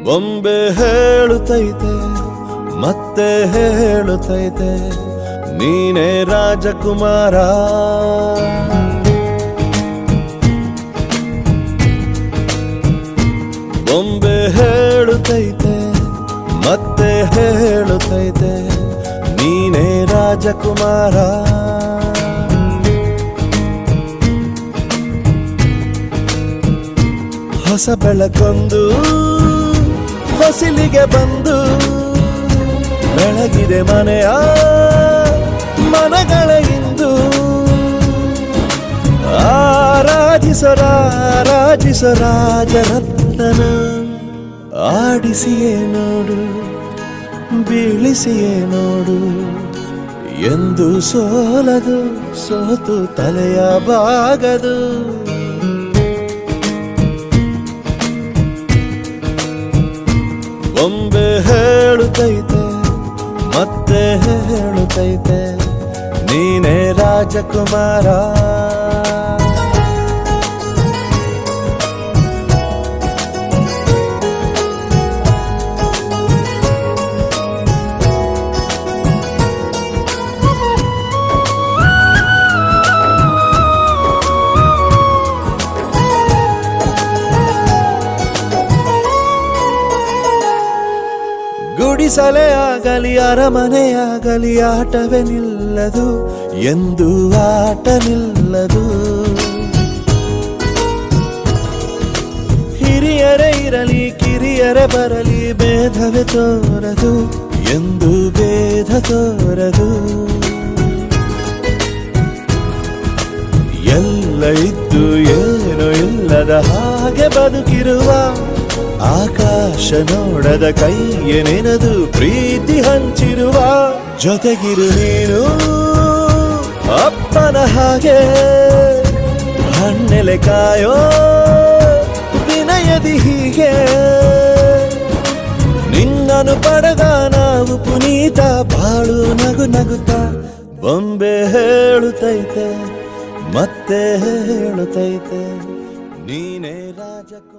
ಬೊಂಬೆ ಹೇಳುತ್ತೈತೆ ಮತ್ತೆ ಹೇಳುತ್ತೈತೆ ನೀನೇ ರಾಜಕುಮಾರ. ಬೊಂಬೆ ಹೇಳುತ್ತೈತೆ ಮತ್ತೆ ಹೇಳುತ್ತೈತೆ ನೀನೇ ರಾಜಕುಮಾರ. ಹೊಸ ಬೆಳಕೊಂದು ಹೊಸಿಲಿಗೆ ಬಂದು ಬೆಳಗಿದೆ ಮನೆಯ ಮನಗಳ ಇಂದು. ಆರಾಧಿಸೋ ರಾಜರತ್ನನ ಆಡಿಸಿಯೇ ನೋಡು ಬೀಳಿಸಿಯೇ ನೋಡು ಎಂದು ಸೋಲದು ಸೋತು ತಲೆಯ ಬಾಗದು. ಬೊಂಬೆ ಹೇಳುತ್ತೈತೆ ಮತ್ತೆ ಹೇಳುತ್ತೈತೆ ನೀನೇ ರಾಜಕುಮಾರ. ಗುಡಿಸಲೇ ಆಗಲಿ ಅರಮನೆಯಾಗಲಿ ಆಟವೇ ನಿಲ್ಲದು ಎಂದು ಆಟ ನಿಲ್ಲದು. ಹಿರಿಯರೇ ಇರಲಿ ಕಿರಿಯರೇ ಬರಲಿ ಭೇದವೇ ತೋರದು ಎಂದು ಭೇದ ತೋರದು. ಎಲ್ಲ ಇದ್ದು ಏನೋ ಇಲ್ಲದ ಹಾಗೆ ಬದುಕಿರುವ ಆಕಾಶ ನೋಡದ ಕೈಯೇ ನೆನೆದು ಪ್ರೀತಿ ಹಂಚಿರುವ. ಜೊತೆಗಿರು ನೀನು ಅಪ್ಪನ ಹಾಗೆ ಹಣ್ಣೆಲೆ ಕಾಯೋ ವಿನಯದಿ ಹೀಗೆ. ನಿನ್ನನ್ನು ಪಡೆದ ನಾವು ಪುನೀತ ಬಾಳು ನಗು ನಗುತ್ತ. ಬೊಂಬೆ ಹೇಳುತ್ತೈತೆ ಮತ್ತೆ ಹೇಳುತ್ತೈತೆ ನೀನೇ ರಾಜಕುಮಾರ.